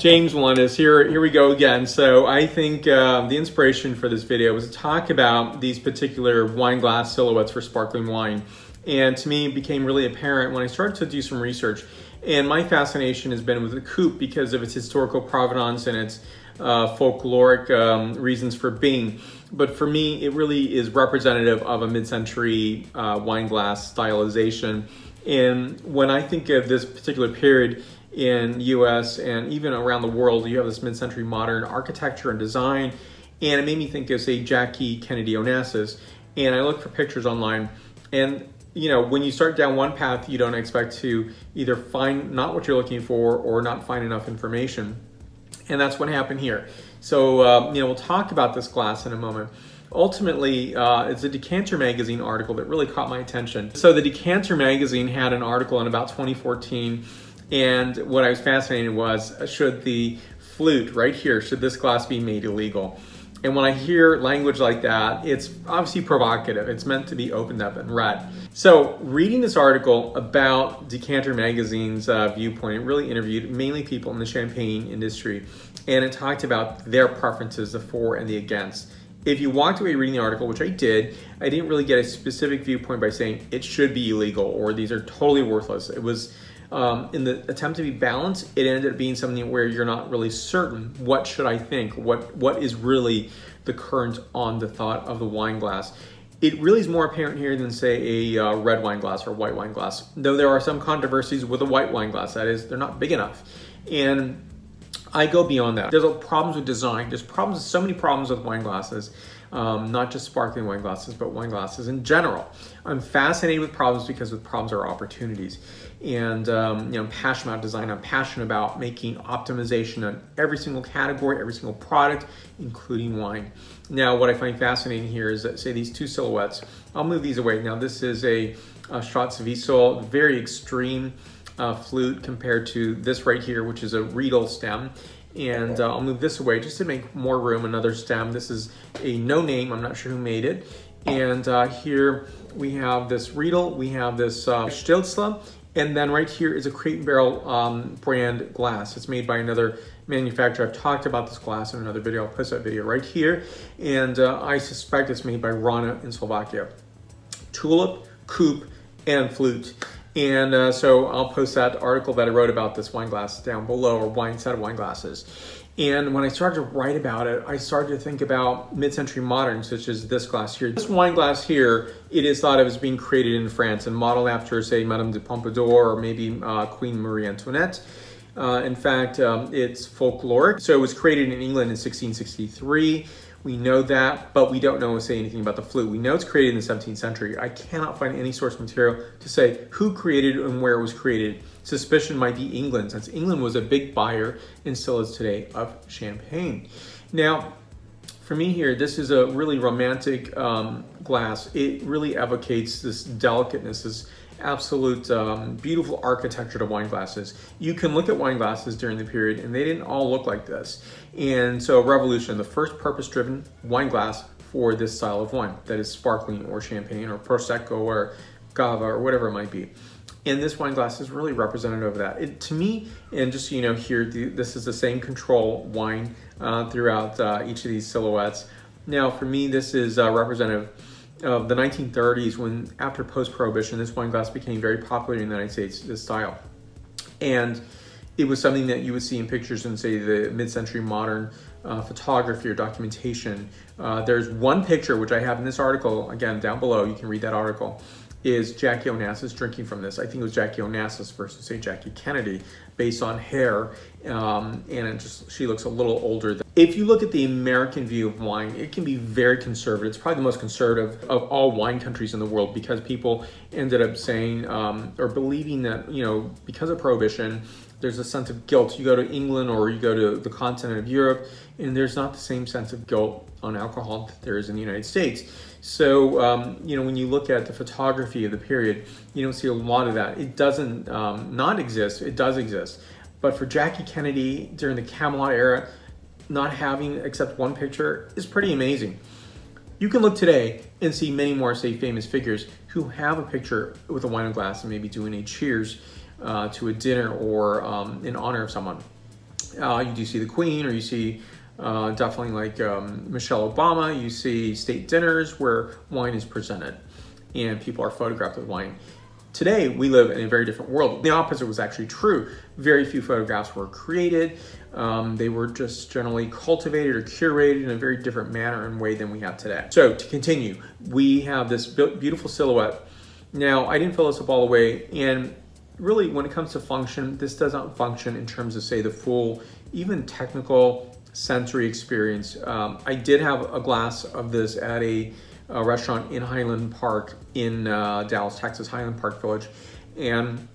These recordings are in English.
James Melendez here. Here we go again. So I think the inspiration for this video was to talk about these particular wine glass silhouettes for sparkling wine. And to me, it became really apparent when I started to do some research. And my fascination has been with the coupe because of its historical provenance and its folkloric reasons for being. But for me, it really is representative of a mid-century wine glass stylization. And when I think of this particular period in US and even around the world, you have this mid-century modern architecture and design, and it made me think of, say, Jackie Kennedy Onassis. And I looked for pictures online, and you know, when you start down one path, you don't expect to either find not what you're looking for or not find enough information. And that's what happened here. So, you know, we'll talk about this glass in a moment. Ultimately, it's a Decanter magazine article that really caught my attention. So the Decanter magazine had an article in about 2014, and what I was fascinated was, should the flute right here, should this glass be made illegal? And when I hear language like that, it's obviously provocative. It's meant to be opened up and read. So reading this article about Decanter magazine's viewpoint, it really interviewed mainly people in the champagne industry, and it talked about their preferences, the for and the against. If you walked away reading the article, which I did, I didn't really get a specific viewpoint by saying it should be illegal or these are totally worthless. It was in the attempt to be balanced, it ended up being something where you're not really certain, what should I think? What is really the current on the thought of the wine glass? It really is more apparent here than, say, a red wine glass or white wine glass. Though there are some controversies with a white wine glass, that is, they're not big enough. And I go beyond that. There's problems with design. There's problems, so many problems with wine glasses. Not just sparkling wine glasses, but wine glasses in general. I'm fascinated with problems because with problems are opportunities. And you know, I'm passionate about design. I'm passionate about making optimization on every single category, every single product, including wine. Now, what I find fascinating here is that, say, these two silhouettes, I'll move these away. Now, this is a Strozziviso, very extreme flute compared to this right here, which is a Riedel stem. And I'll move this away just to make more room, another stem. This is a no name, I'm not sure who made it. And here we have this Riedel, we have this Stilzler, and then right here is a Crate and Barrel brand glass. It's made by another manufacturer. I've talked about this glass in another video. I'll post that video right here. And I suspect it's made by Rana in Slovakia. Tulip, coupe, and flute. And so I'll post that article that I wrote about this wine glass down below, or set of wine glasses. And when I started to write about it, I started to think about mid-century modern, such as this glass here. This wine glass here, it is thought of as being created in France and modeled after, say, Madame de Pompadour or maybe Queen Marie Antoinette. In fact, it's folkloric. So it was created in England in 1663. We know that, but we don't know, say, anything about the flute. We know it's created in the 17th century. I cannot find any source material to say who created it and where it was created. Suspicion might be England, since England was a big buyer, and still is today, of champagne. Now, for me here, this is a really romantic glass. It really evocates this delicateness, this absolute beautiful architecture to wine glasses. You can look at wine glasses during the period and they didn't all look like this. And so Revolution, the first purpose-driven wine glass for this style of wine, that is sparkling or champagne or Prosecco or Cava or whatever it might be. And this wine glass is really representative of that. To me, and just so you know here, this is the same control wine throughout each of these silhouettes. Now for me, this is representative of the 1930s, when after post-prohibition, this wine glass became very popular in the United States, this style. And it was something that you would see in pictures in, say, the mid-century modern photography or documentation. There's one picture, which I have in this article, again, down below, you can read that article, is Jackie Onassis drinking from this. I think it was Jackie Onassis versus, say, Jackie Kennedy, based on hair, and she looks a little older. If you look at the American view of wine, it can be very conservative. It's probably the most conservative of all wine countries in the world, because people ended up saying or believing that, you know, because of prohibition, there's a sense of guilt. You go to England or you go to the continent of Europe, and there's not the same sense of guilt on alcohol that there is in the United States. So, you know, when you look at the photography of the period, you don't see a lot of that. It doesn't not exist, it does exist. But for Jackie Kennedy during the Camelot era, not having except one picture is pretty amazing. You can look today and see many more, say, famous figures who have a picture with a wine and glass and maybe doing a cheers to a dinner or in honor of someone. You do see the Queen, or you see definitely like Michelle Obama. You see state dinners where wine is presented and people are photographed with wine. Today, we live in a very different world. The opposite was actually true. Very few photographs were created. They were just generally cultivated or curated in a very different manner and way than we have today. So to continue, we have this beautiful silhouette. Now, I didn't fill this up all the way, and really when it comes to function, this doesn't function in terms of, say, the full, even technical sensory experience. I did have a glass of this at a restaurant in Highland Park in Dallas, Texas, Highland Park Village, and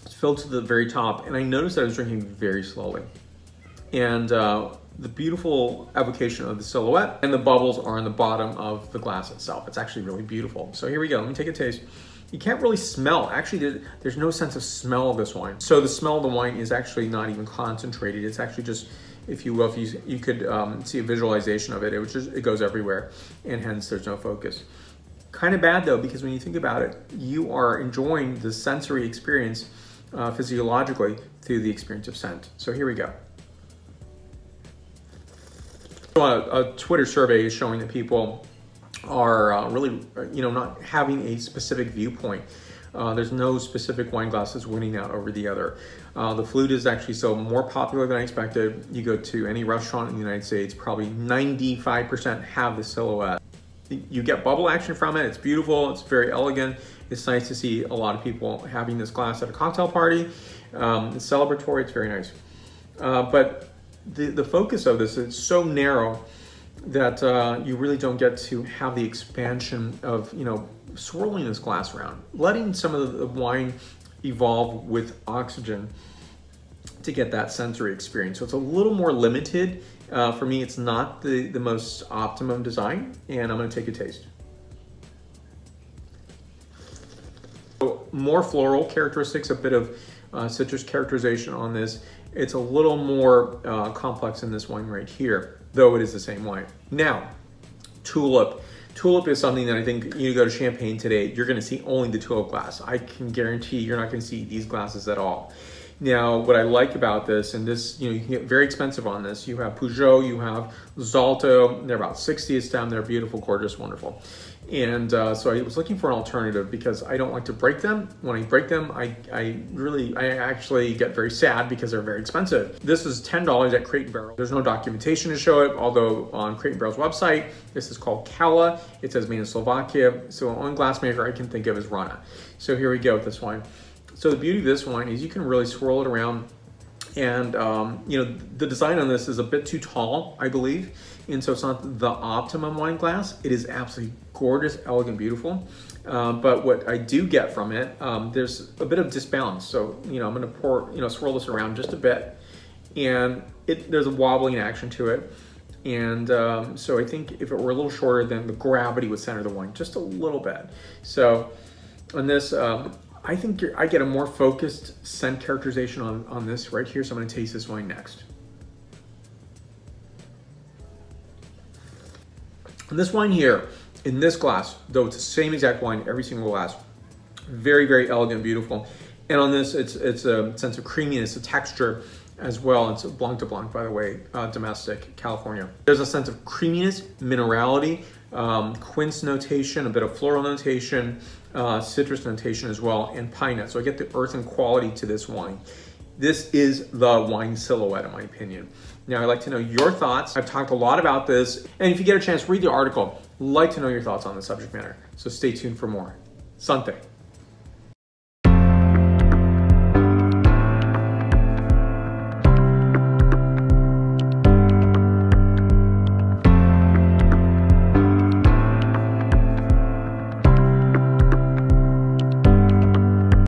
it's filled to the very top. And I noticed that I was drinking very slowly. And the beautiful evocation of the silhouette and the bubbles are on the bottom of the glass itself. It's actually really beautiful. So here we go, let me take a taste. You can't really smell. Actually, there's no sense of smell of this wine. So the smell of the wine is actually not even concentrated. It's actually just, if you will, if you could see a visualization of it, it goes everywhere, and hence there's no focus. Kind of bad though, because when you think about it, you are enjoying the sensory experience physiologically through the experience of scent. So here we go. So a Twitter survey is showing that people are really, not having a specific viewpoint. There's no specific wine glasses winning out over the other. The flute is actually so more popular than I expected. You go to any restaurant in the United States, probably 95% have the silhouette. You get bubble action from it. It's beautiful. It's very elegant. It's nice to see a lot of people having this glass at a cocktail party. It's celebratory. It's very nice. But the focus of this is so narrow that you really don't get to have the expansion of, swirling this glass around, letting some of the wine evolve with oxygen to get that sensory experience. So it's a little more limited. For me, it's not the most optimum design, and I'm gonna take a taste. So more floral characteristics, a bit of citrus characterization on this. It's a little more complex in this wine right here, though it is the same wine. Now, tulip. Tulip is something that I think you go to Champagne today, you're gonna see only the tulip glass. I can guarantee you're not gonna see these glasses at all. Now, what I like about this, and this, you can get very expensive on this. You have Peugeot, you have Zalto, they're about 60 a stem, they're beautiful, gorgeous, wonderful. And so I was looking for an alternative because I don't like to break them. When I break them, I actually get very sad because they're very expensive. This is $10 at Crate & Barrel. There's no documentation to show it, although on Crate & Barrel's website, this is called Kala. It says made in Slovakia. So the only glassmaker I can think of is Rana. So here we go with this wine. So the beauty of this wine is you can really swirl it around, and the design on this is a bit too tall, I believe, and so it's not the optimum wine glass. It is absolutely gorgeous, elegant, beautiful, but what I do get from it, there's a bit of disbalance. So I'm going to swirl this around just a bit, and there's a wobbling action to it, and so I think if it were a little shorter, then the gravity would center the wine just a little bit. So on this, I think I get a more focused scent characterization on this right here, so I'm going to taste this wine next. And this wine here, in this glass, though it's the same exact wine, every single glass, very, very elegant, beautiful. And on this, it's a sense of creaminess, a texture as well. It's a Blanc de Blanc, by the way, domestic, California. There's a sense of creaminess, minerality, quince notation, a bit of floral notation, citrus notation as well, and pine nuts. So I get the earthen quality to this wine. This is the wine silhouette, in my opinion. Now, I'd like to know your thoughts. I've talked a lot about this, and if you get a chance, read the article. I'd like to know your thoughts on the subject matter. So stay tuned for more. Santé.